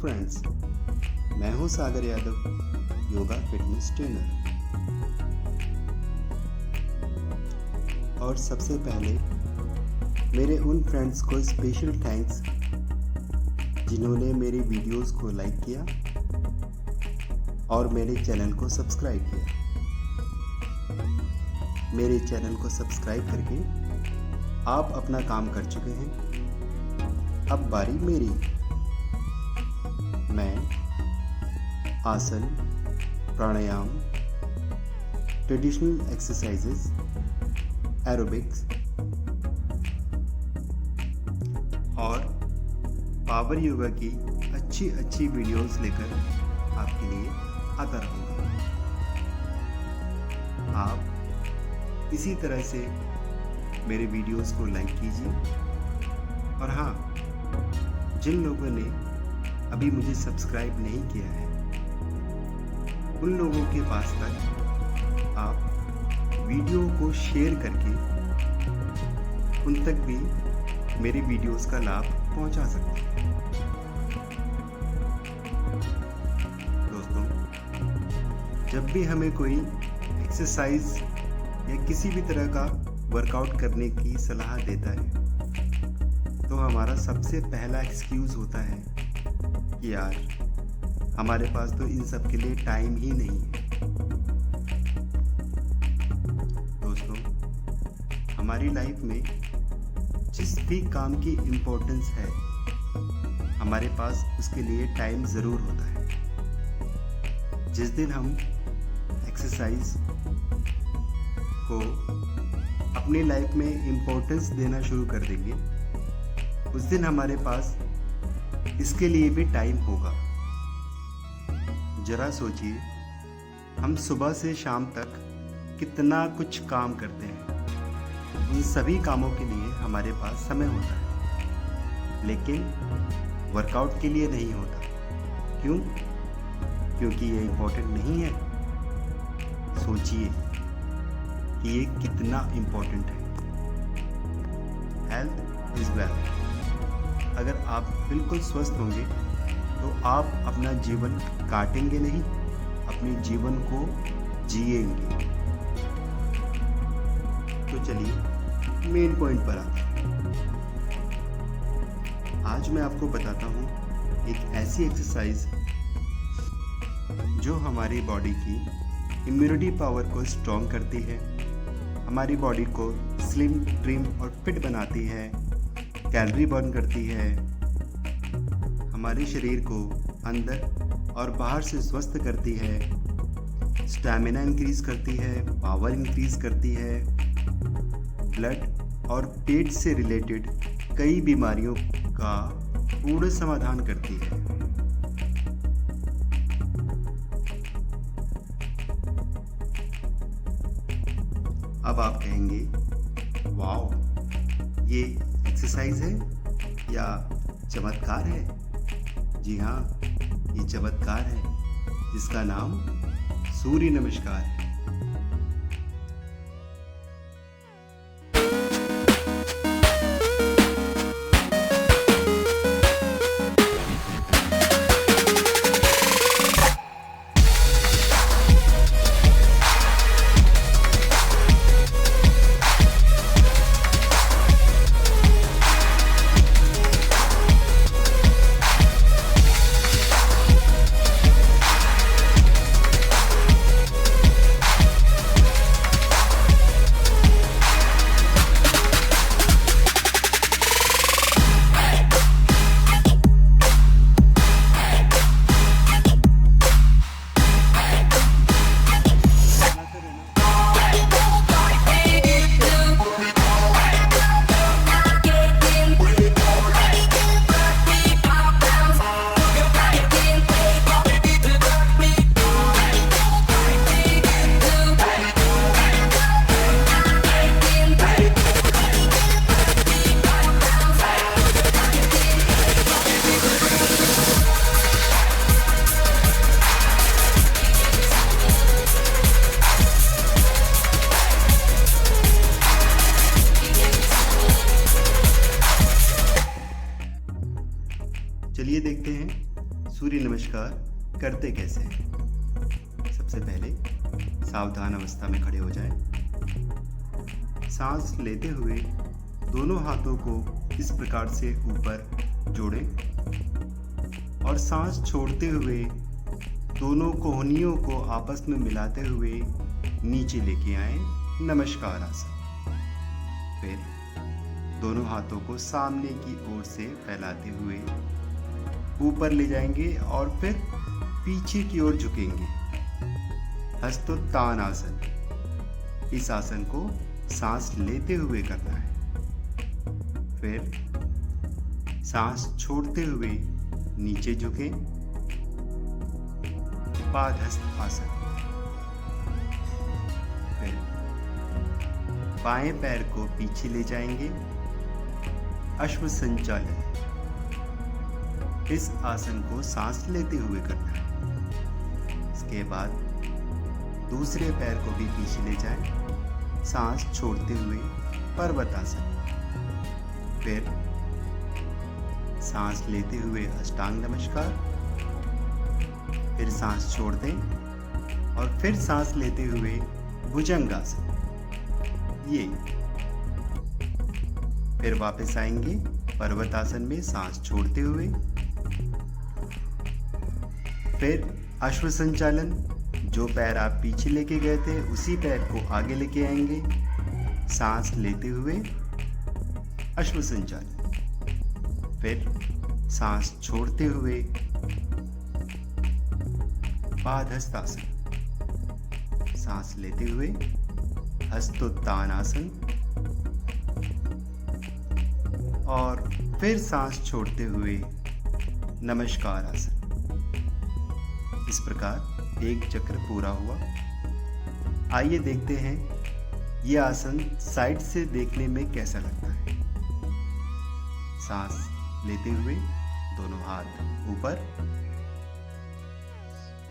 Friends, मैं हूं सागर Yadav, yoga fitness trainer. और सबसे पहले मेरे उन फ्रेंड्स को स्पेशल थैंक्स जिन्होंने मेरी वीडियोस को लाइक किया और मेरे चैनल को सब्सक्राइब किया। मेरे चैनल को सब्सक्राइब करके आप अपना काम कर चुके हैं। अब बारी मेरी। मैं आसन, प्राणायाम, ट्रेडिशनल एक्सरसाइजेस, एरोबिक्स और पावर योगा की अच्छी वीडियोस लेकर आपके लिए आता रहूँगा। आप इसी तरह से मेरे वीडियोस को लाइक कीजिए और हाँ, जिन लोगों ने अभी मुझे सब्सक्राइब नहीं किया है उन लोगों के पास तक आप वीडियो को शेयर करके उन तक भी मेरी वीडियोस का लाभ पहुंचा सकते हैं। दोस्तों, जब भी हमें कोई एक्सरसाइज या किसी भी तरह का वर्कआउट करने की सलाह देता है तो हमारा सबसे पहला एक्सक्यूज होता है कि यार, हमारे पास तो इन सब के लिए टाइम ही नहीं है। दोस्तों, हमारी लाइफ में जिस भी काम की इम्पोर्टेंस है हमारे पास उसके लिए टाइम ज़रूर होता है। जिस दिन हम एक्सरसाइज को अपनी लाइफ में इम्पोर्टेंस देना शुरू कर देंगे उस दिन हमारे पास इसके लिए भी टाइम होगा। जरा सोचिए, हम सुबह से शाम तक कितना कुछ काम करते हैं। उन सभी कामों के लिए हमारे पास समय होता है, लेकिन वर्कआउट के लिए नहीं होता। क्यों? क्योंकि ये इम्पोर्टेंट नहीं है। सोचिए कि ये कितना इम्पोर्टेंट है। Health is wealth. अगर आप बिल्कुल स्वस्थ होंगे तो आप अपना जीवन काटेंगे नहीं, अपने जीवन को जिएंगे। तो चलिए मेन पॉइंट पर आते हैं। आज मैं आपको बताता हूँ एक ऐसी एक्सरसाइज जो हमारी बॉडी की इम्यूनिटी पावर को स्ट्रॉन्ग करती है, हमारी बॉडी को स्लिम, ट्रिम और फिट बनाती है, कैलोरी बर्न करती है, हमारे शरीर को अंदर और बाहर से स्वस्थ करती है, स्टैमिना इंक्रीज करती है, पावर इंक्रीज करती है, ब्लड और पेट से रिलेटेड कई बीमारियों का पूर्ण समाधान करती है। अब आप कहेंगे, वाओ, ये एक्सरसाइज है या चमत्कार है? जी हाँ, ये चमत्कार है जिसका नाम सूर्य नमस्कार है। सूर्य नमस्कार करते कैसे हैं। सबसे पहले सावधान अवस्था में खड़े हो जाएं। सांस लेते हुए दोनों हाथों को इस प्रकार से ऊपर जोड़ें और सांस छोड़ते हुए दोनों कोहनियों को आपस में मिलाते हुए नीचे लेके आएं। नमस्कार आसन। फिर दोनों हाथों को सामने की ओर से फैलाते हुए ऊपर ले जाएंगे और फिर पीछे की ओर झुकेंगे। हस्तोत्तान आसन। इस आसन को सांस लेते हुए करना है। फिर सांस छोड़ते हुए नीचे झुकें। पादहस्त आसन। फिर बाएं पैर को पीछे ले जाएंगे। अश्व संचालन। इस आसन को सांस लेते हुए करना है। इसके बाद दूसरे पैर को भी पीछे ले जाएं, सांस छोड़ते हुए पर्वतासन। फिर सांस लेते हुए अष्टांग नमस्कार। फिर सांस छोड़ दें और फिर सांस लेते हुए भुजंगासन। ये फिर वापस आएंगे पर्वतासन में सांस छोड़ते हुए। फिर अश्व संचालन। जो पैर आप पीछे लेके गए थे उसी पैर को आगे लेके आएंगे, सांस लेते हुए अश्व संचालन। फिर सांस छोड़ते हुए पादहस्त आसन। सांस लेते हुए हस्तोत्तान आसन और फिर सांस छोड़ते हुए नमस्कार आसन। इस प्रकार एक चक्र पूरा हुआ। आइए देखते हैं यह आसन साइड से देखने में कैसा लगता है। सांस लेते हुए दोनों हाथ ऊपर,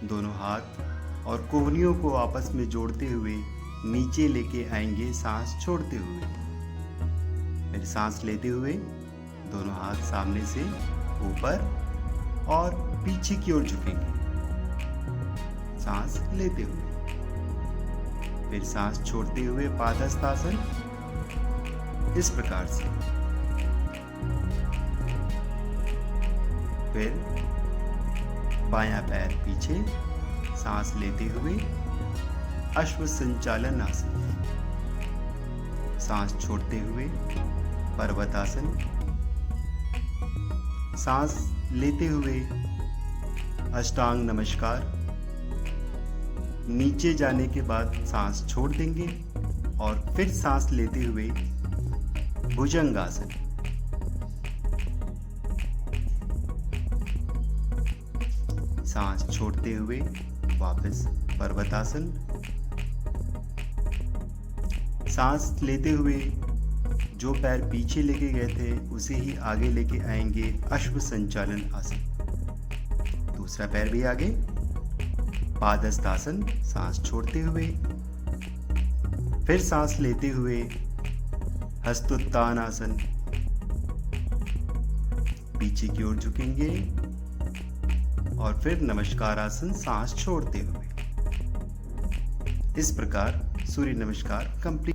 दोनों हाथ और कोहनियों को आपस में जोड़ते हुए नीचे लेके आएंगे सांस छोड़ते हुए। फिर सांस लेते हुए दोनों हाथ सामने से ऊपर और पीछे की ओर झुकेंगे, सांस लेते हुए। फिर सांस छोड़ते हुए पादहस्त आसन। इस प्रकार से फिर बायां पैर पीछे, सांस लेते हुए अश्व संचालन आसन। सांस छोड़ते हुए पर्वतासन। सांस लेते हुए अष्टांग नमस्कार। नीचे जाने के बाद सांस छोड़ देंगे और फिर सांस लेते हुए भुजंगासन। सांस छोड़ते हुए वापस पर्वतासन। सांस लेते हुए जो पैर पीछे लेके गए थे उसे ही आगे लेके आएंगे, अश्व संचालन आसन। दूसरा पैर भी आगे, पादहस्त आसन। सांस छोड़ते हुए फिर सांस लेते हुए हस्तोत्तान आसन। पीछे की ओर झुकेंगे और फिर नमस्कार आसन सांस छोड़ते हुए। इस प्रकार सूर्य नमस्कार कंप्लीट।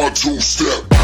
my two-step.